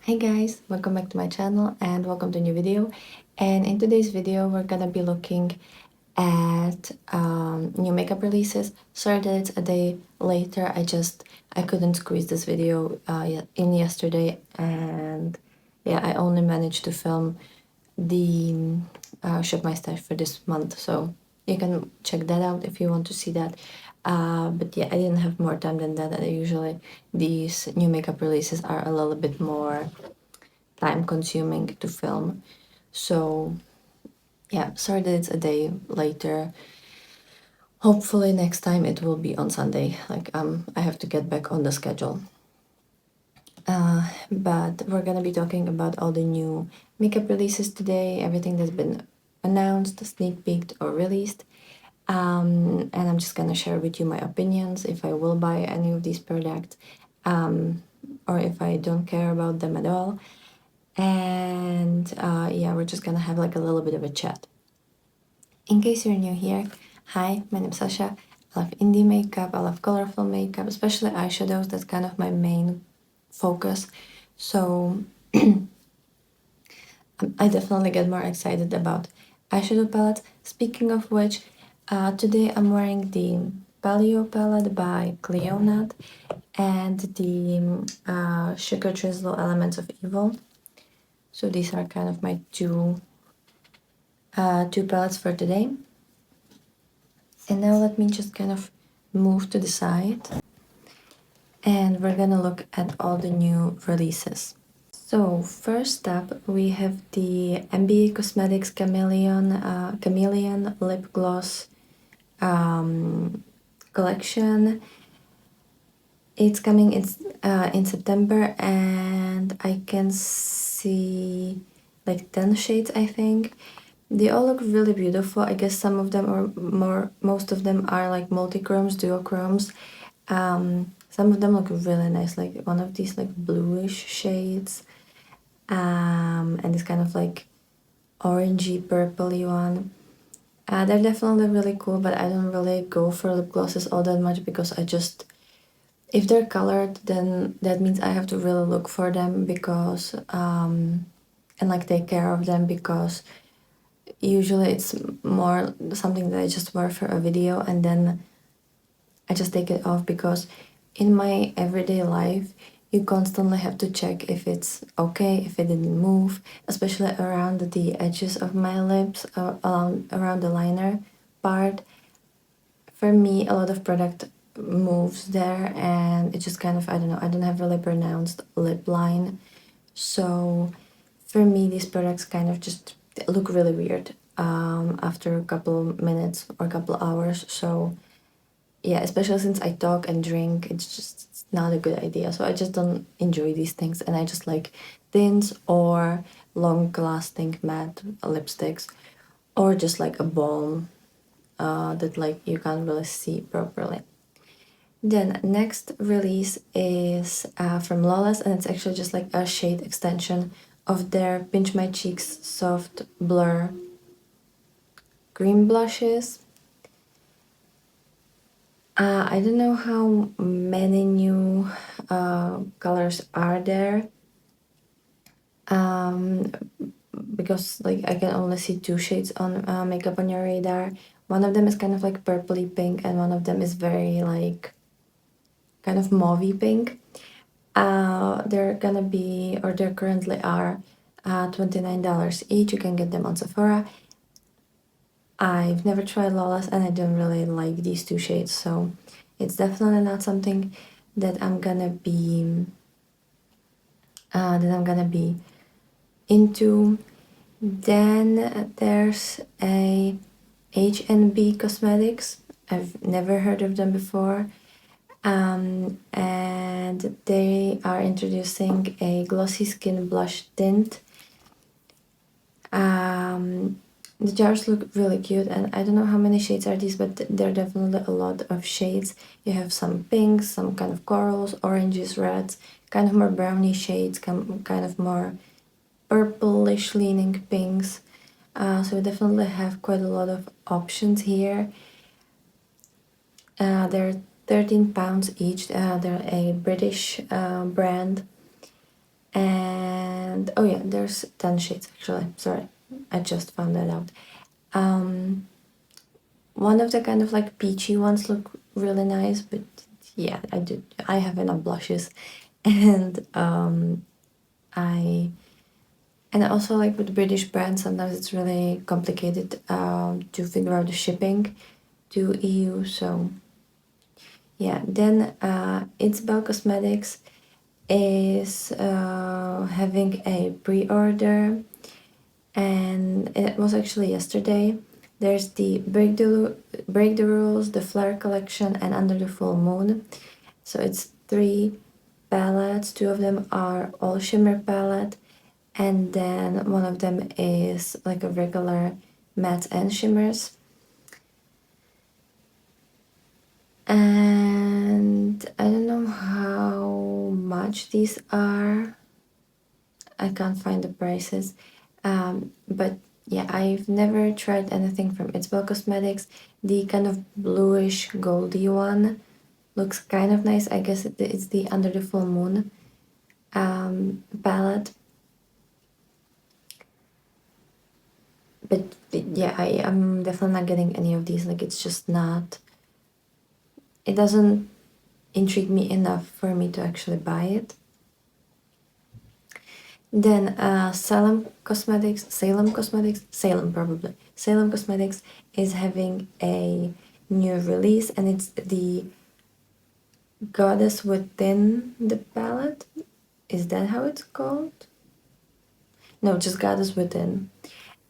Hey guys, welcome back to my channel and welcome to a new video. And in today's video, we're gonna be looking at new makeup releases. Sorry that it's a day later. I couldn't squeeze this video in yesterday, and yeah, I only managed to film the Shop My Stash for this month, so you can check that out if you want to see that. But yeah, I didn't have more time than that, and usually these new makeup releases are a little bit more time consuming to film. So yeah, sorry that it's a day later. Hopefully next time it will be on Sunday. I have to get back on the schedule. But we're gonna be talking about all the new makeup releases today, everything that's been announced, sneak peeked, or released. And I'm just gonna share with you my opinions if I will buy any of these products, or if I don't care about them at all. And yeah, we're just gonna have like a little bit of a chat. In case you're new here, hi, my name's Sasha. I love indie makeup, I love colorful makeup, especially eyeshadows. That's kind of my main focus. So I definitely get more excited about eyeshadow palettes. Speaking of which, today I'm wearing the Paleo palette by Cleonat and the Sugar Drizzle Elements of Evil. So these are kind of my two palettes for today. And now let me just kind of move to the side, and we're gonna look at all the new releases. So first up, we have the MBA Cosmetics Chameleon Lip Gloss collection. It's coming in September, and I can see like 10 shades, I think. They all look really beautiful. I guess some of them are most of them are like multi-chromes, duochromes. Some of them look really nice, like one of these like bluish shades, and this kind of like orangey purpley one. They're definitely really cool, but I don't really go for lip glosses all that much because if they're colored, then that means I have to really look for them because and like take care of them, because usually it's more something that I just wear for a video and then I just take it off, because in my everyday life you constantly have to check if it's okay, if it didn't move, especially around the edges of my lips, around the liner part. For me, a lot of product moves there, and it just kind of, I don't know, I don't have really pronounced lip line. So for me, these products kind of just look really weird after a couple minutes or a couple hours. So yeah, especially since I talk and drink, it's not a good idea. So I just don't enjoy these things, and I just like tints or long lasting matte lipsticks, or just like a balm that like you can't really see properly. Then next release is from Lawless, and it's actually just like a shade extension of their Pinch My Cheeks Soft Blur Cream Blushes. I don't know how many new colors are there, because like I can only see two shades on Makeup on Your Radar. One of them is kind of like purpley pink, and one of them is very like kind of mauvey pink. They're gonna be, or they currently are, $29 each. You can get them on Sephora. I've never tried Lawless and I don't really like these two shades, so it's definitely not something that I'm gonna be into. Then there's a H&B Cosmetics. I've never heard of them before. And they are introducing a glossy skin blush tint. The jars look really cute, and I don't know how many shades are these, but there are definitely a lot of shades. You have some pinks, some kind of corals, oranges, reds, kind of more brownie shades, kind of more purplish leaning pinks. So we definitely have quite a lot of options here. They're £13 each. They're a British brand, and And oh yeah, there's 10 shades actually. Sorry, I just found that out. One of the kind of like peachy ones look really nice, but yeah, I have enough blushes. And and also like with British brands, sometimes it's really complicated to figure out the shipping to EU. So yeah, then It's Bell Cosmetics is having a pre-order, and it was actually yesterday. There's the Break the Rules, the Flare collection, and Under the Full Moon. So it's 3 palettes. 2 of them are all shimmer palette, and then one of them is like a regular matte and shimmers. And I don't know how much these are. I can't find the prices. But yeah, I've never tried anything from It's Bell Cosmetics. The kind of bluish goldy one looks kind of nice. I guess it's the Under the Full Moon palette. But yeah, I'm definitely not getting any of these. Like, it's just not... It doesn't intrigue me enough for me to actually buy it. Then Salem Cosmetics is having a new release, and it's the Goddess Within the palette. Is that how it's called? No, just Goddess Within.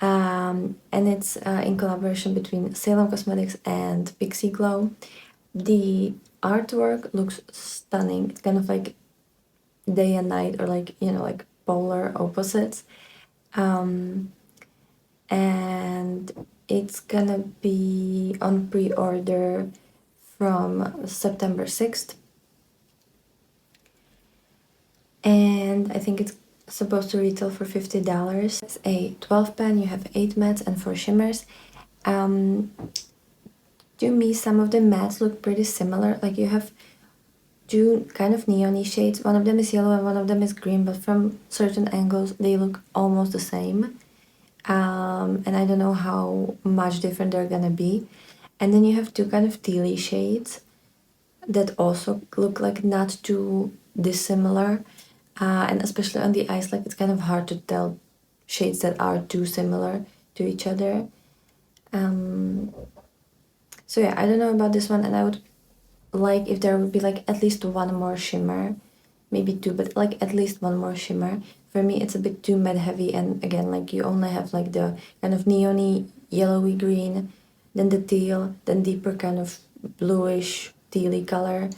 And it's in collaboration between Salem Cosmetics and Pixie Glow. The artwork looks stunning. It's kind of like day and night, or like, you know, like polar opposites. And it's gonna be on pre-order from September 6th. And I think it's supposed to retail for $50. It's a 12 pan, you have 8 mattes and 4 shimmers. To me, some of the mattes look pretty similar. Like, you have 2 kind of neon-y shades. One of them is yellow and one of them is green, but from certain angles they look almost the same. And I don't know how much different they're gonna be. And then you have 2 kind of tealy shades that also look like not too dissimilar. And especially on the eyes, like, it's kind of hard to tell shades that are too similar to each other. So yeah, I don't know about this one, and I would like if there would be like at least one more shimmer, maybe 2, but like at least one more shimmer. For me, it's a bit too matte heavy, and again, like, you only have like the kind of neony yellowy green, then the teal, then deeper kind of bluish tealy color,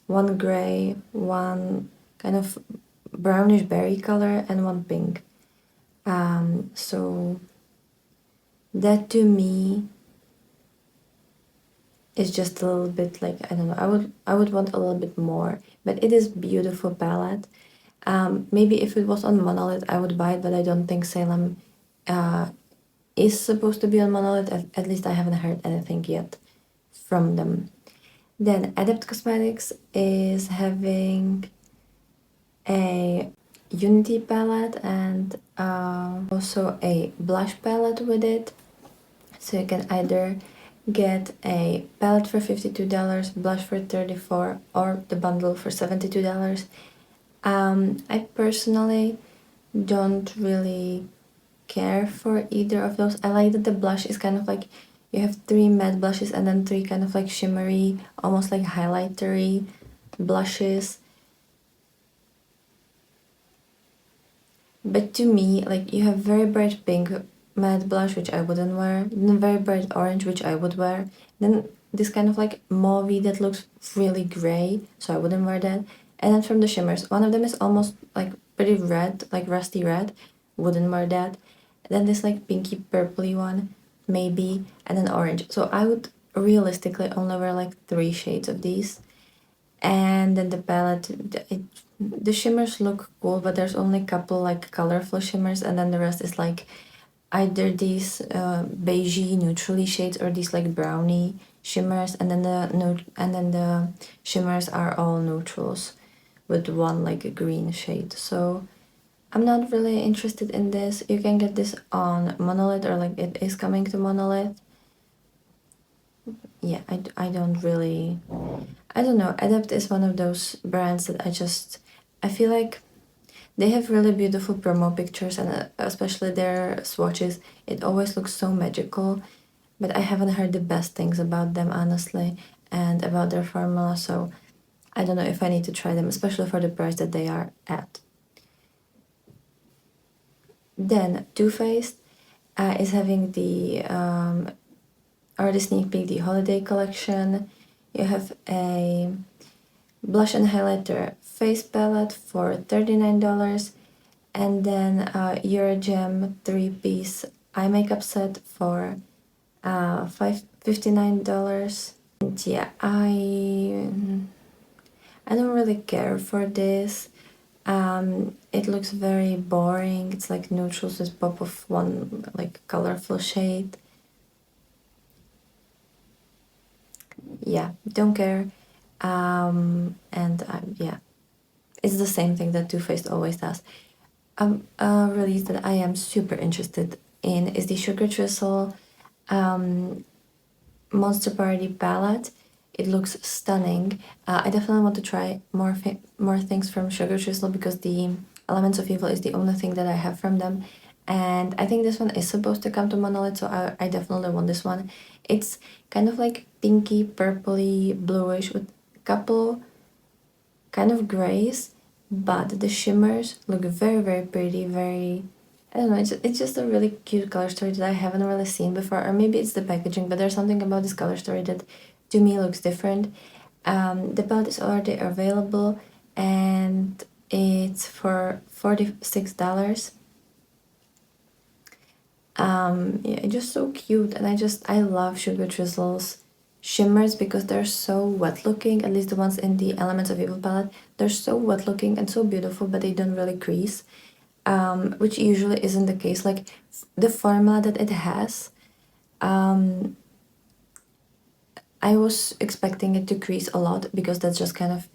one gray, one kind of brownish berry color, and one pink. So that to me is just a little bit like, I don't know, I would want a little bit more, but it is beautiful palette. Maybe if it was on Monolith I would buy it, but I don't think Salem is supposed to be on Monolith. At least I haven't heard anything yet from them. Then Adept Cosmetics is having a Unity palette and also a blush palette with it. So you can either get a palette for $52, blush for $34, or the bundle for $72. I personally don't really care for either of those. I like that the blush is kind of like, you have 3 matte blushes and then 3 kind of like shimmery, almost like highlightery blushes. But to me, like, you have very bright pink matte blush, which I wouldn't wear, then very bright orange, which I would wear, then this kind of like mauvey that looks really gray, so I wouldn't wear that. And then from the shimmers, one of them is almost like pretty red, like rusty red, wouldn't wear that. Then this like pinky purpley one, maybe, and then orange. So I would realistically only wear like 3 shades of these. And then the palette, the shimmers look cool, but there's only a couple like colorful shimmers, and then the rest is like either these beigey neutrally shades or these like brownie shimmers, and then the shimmers are all neutrals with one like a green shade. So I'm not really interested in this. You can get this on Monolith, or like it is coming to Monolith. Yeah, I don't really, I don't know. Adept is one of those brands that I feel like they have really beautiful promo pictures, and especially their swatches. It always looks so magical, but I haven't heard the best things about them, honestly, and about their formula, so I don't know if I need to try them, especially for the price that they are at. Then Too Faced is having the already sneak peek the holiday collection. You have a blush and highlighter face palette for $39, and then Eurogem 3-piece eye makeup set for $59. And yeah, I don't really care for this. It looks very boring. It's like neutrals with pop of one like colorful shade. Yeah, don't care. Yeah, it's the same thing that Too Faced always does. A release that I am super interested in is the Sugar Drizzle Monster Party palette. It looks stunning. I definitely want to try more things from Sugar Drizzle because the Elements of Evil is the only thing that I have from them. And I think this one is supposed to come to Monolith, so I definitely want this one. It's kind of like pinky, purpley, bluish with a couple kind of grays, but the shimmers look very, very pretty, very, I don't know, it's just a really cute color story that I haven't really seen before, or maybe it's the packaging, but there's something about this color story that to me looks different. The palette is already available and it's for $46. Yeah, it's just so cute, and I love Sugar Drizzle's shimmers because they're so wet looking, at least the ones in the Elements of Evil palette. They're so wet looking and so beautiful, but they don't really crease, which usually isn't the case. Like the formula that it has, I was expecting it to crease a lot because that's just kind of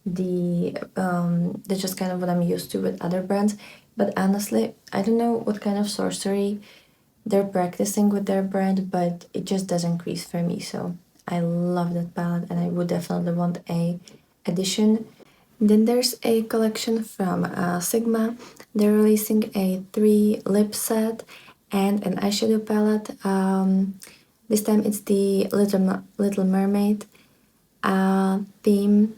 that's just kind of what I'm used to with other brands. But honestly, I don't know what kind of sorcery they're practicing with their brand, but it just doesn't crease for me. So I love that palette, and I would definitely want a edition. Then there's a collection from Sigma. They're releasing a 3 lip set and an eyeshadow palette. This time it's the Little Mermaid theme.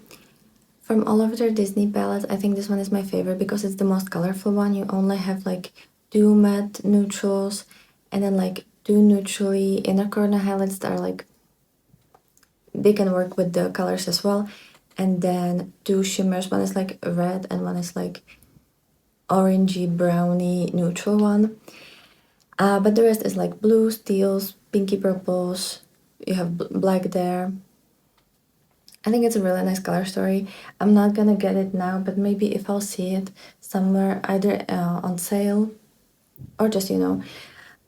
From all of their Disney palettes, I think this one is my favorite because it's the most colorful one. You only have like 2 matte neutrals and then like 2 neutrally inner corner highlights that are like, they can work with the colors as well, and then 2 shimmers. One is like red and one is like orangey browny neutral one, but the rest is like blues, teals, pinky purples. You have black there. I think it's a really nice color story. I'm not gonna get it now, but maybe if I'll see it somewhere, either on sale or just, you know,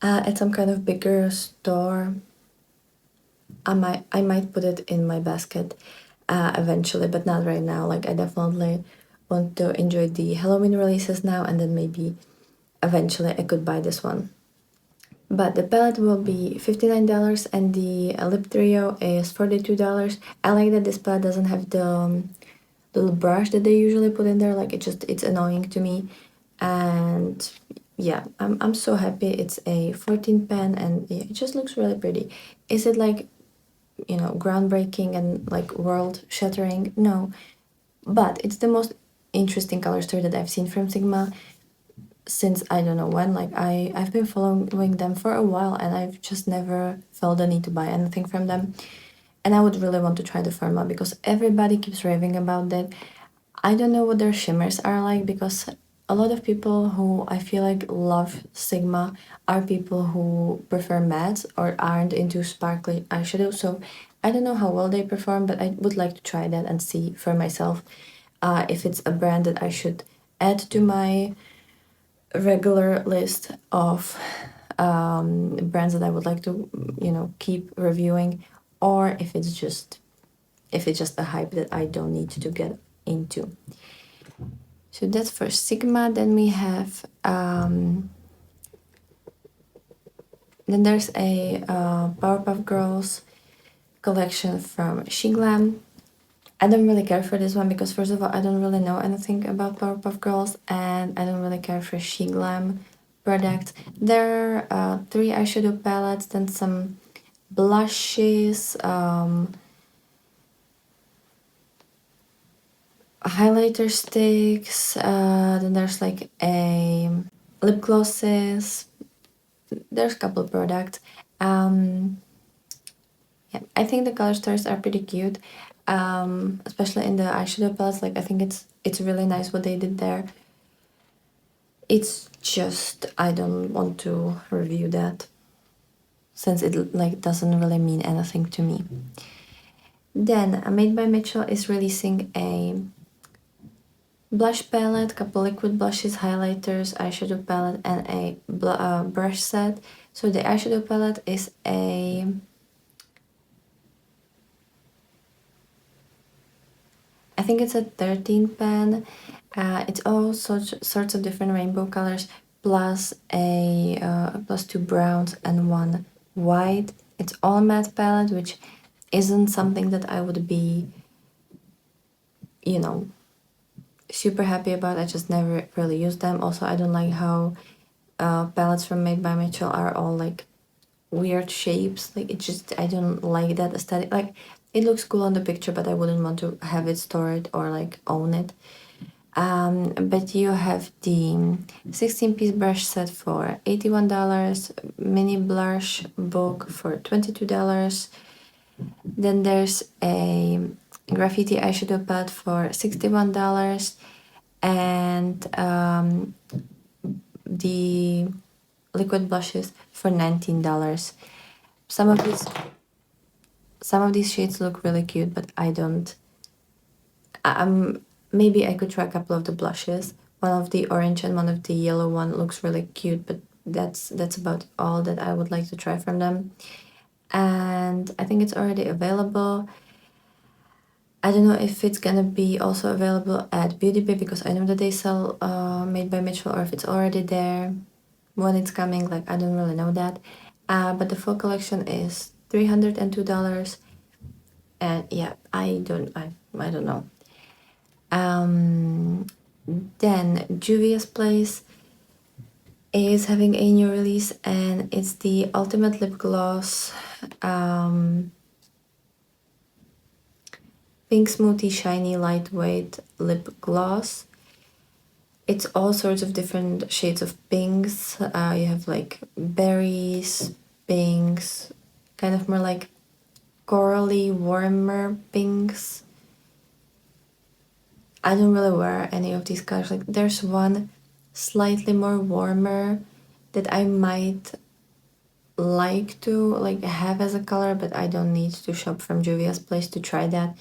at some kind of bigger store, I might put it in my basket eventually, but not right now. Like I definitely want to enjoy the Halloween releases now, and then maybe eventually I could buy this one. But the palette will be $59 and the lip trio is $42. I like that this palette doesn't have the little brush that they usually put in there. Like it's annoying to me. And yeah, I'm so happy. It's a 14 pen and yeah, it just looks really pretty. Is it like, you know, groundbreaking and like world shattering? No, but it's the most interesting color story that I've seen from Sigma since I don't know when. Like I've been following them for a while and I've just never felt the need to buy anything from them. And I would really want to try the formula because everybody keeps raving about that. I don't know what their shimmers are like because a lot of people who I feel like love Sigma are people who prefer mattes or aren't into sparkly eyeshadow. So I don't know how well they perform, but I would like to try that and see for myself if it's a brand that I should add to my regular list of brands that I would like to, you know, keep reviewing, or if it's just a hype that I don't need to get into. So that's for Sigma. Then we have then there's a Powerpuff Girls collection from Shiglam. I don't really care for this one because first of all, I don't really know anything about Powerpuff Girls, and I don't really care for Shiglam products. There are 3 eyeshadow palettes, then some blushes, highlighter sticks, then there's like a lip glosses. There's a couple products. Yeah, I think the color stories are pretty cute, especially in the eyeshadow palettes. Like I think it's really nice what they did there. It's just I don't want to review that since it like doesn't really mean anything to me. Then Made by Mitchell is releasing a blush palette, couple liquid blushes, highlighters, eyeshadow palette, and a brush set. So the eyeshadow palette is a I think it's a 13 pan. It's all sorts of different rainbow colors plus plus 2 browns and 1 white. It's all matte palette, which isn't something that I would be, you know, super happy about. I just never really use them. Also, I don't like how palettes from Made by Mitchell are all like weird shapes. Like it just I don't like that aesthetic. Like it looks cool on the picture, but I wouldn't want to have it stored or like own it. But you have the 16-piece brush set for $81, mini blush book for $22. Then there's a graffiti eyeshadow palette for $61, and the liquid blushes for $19. Some of these shades look really cute, but I don't. Maybe I could try a couple of the blushes. One of the orange and one of the yellow one looks really cute, but that's about all that I would like to try from them. And I think it's already available. I don't know if it's gonna be also available at Beauty Bay because I know that they sell Made by Mitchell, or if it's already there when it's coming. Like I don't really know that. But the full collection is $302, and yeah, I don't know. Then Juvia's Place is having a new release, and it's the Ultimate Lip Gloss Pink Smoothie Shiny Lightweight Lip Gloss. It's all sorts of different shades of pinks. You have like berries, pinks, kind of more like corally, warmer pinks. I don't really wear any of these colors. Like there's one slightly more warmer that I might like to like have as a color, but I don't need to shop from Juvia's Place to try that.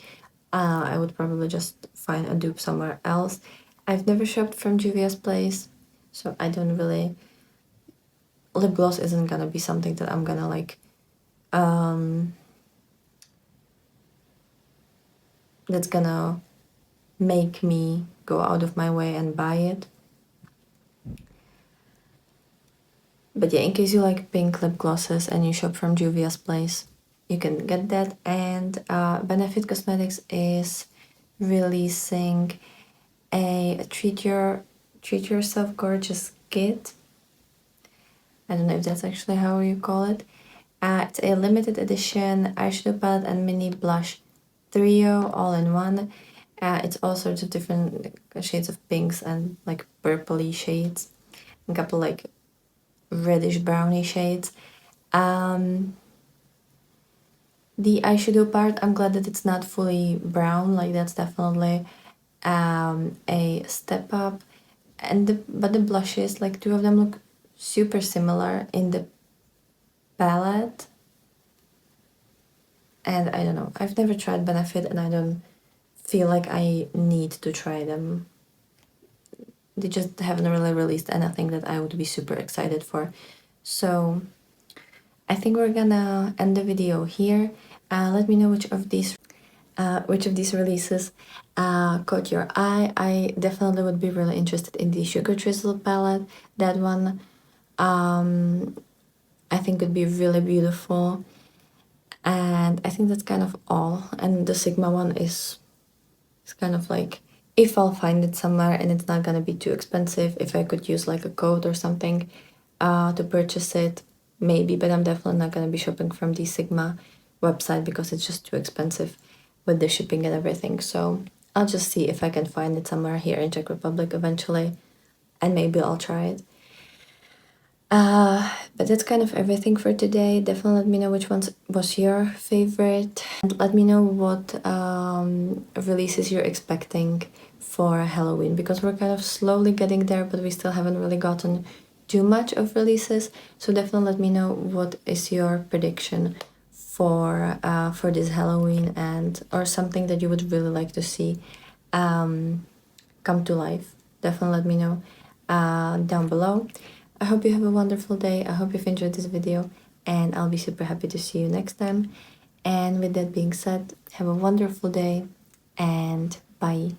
I would probably just find a dupe somewhere else. I've never shopped from Juvia's Place, so I don't really. Lip gloss isn't gonna be something that I'm gonna like. That's gonna make me go out of my way and buy it. But yeah, in case you like pink lip glosses and you shop from Juvia's Place, you can get that. And Benefit Cosmetics is releasing a treat yourself gorgeous kit. I don't know if that's actually how you call it. It's a limited edition eyeshadow palette and mini blush trio all in one. It's all sorts of different shades of pinks and like purpley shades, a couple like reddish browny shades. The eyeshadow part, I'm glad that it's not fully brown. Like that's definitely a step up. And but the blushes, like 2 of them look super similar in the palette. And I don't know, I've never tried Benefit and I don't feel like I need to try them. They just haven't really released anything that I would be super excited for. So I think we're gonna end the video here. Let me know which of these which of these releases caught your eye. I definitely would be really interested in the Sugar Drizzle palette. That one I think would be really beautiful. And I think that's kind of all. And the Sigma one is kind of like, if I'll find it somewhere and it's not gonna be too expensive, if I could use like a code or something to purchase it, maybe, but I'm definitely not gonna be shopping from the Sigma website because it's just too expensive with the shipping and everything. So I'll just see if I can find it somewhere here in Czech Republic eventually, and maybe I'll try it. But that's kind of everything for today. Definitely let me know which ones was your favorite, and let me know what releases you're expecting for Halloween, because we're kind of slowly getting there, but we still haven't really gotten too much of releases. So definitely let me know what is your prediction for this Halloween, and or something that you would really like to see come to life. Definitely let me know down below. I hope you have a wonderful day. I hope you've enjoyed this video, and I'll be super happy to see you next time. And with that being said, have a wonderful day and bye.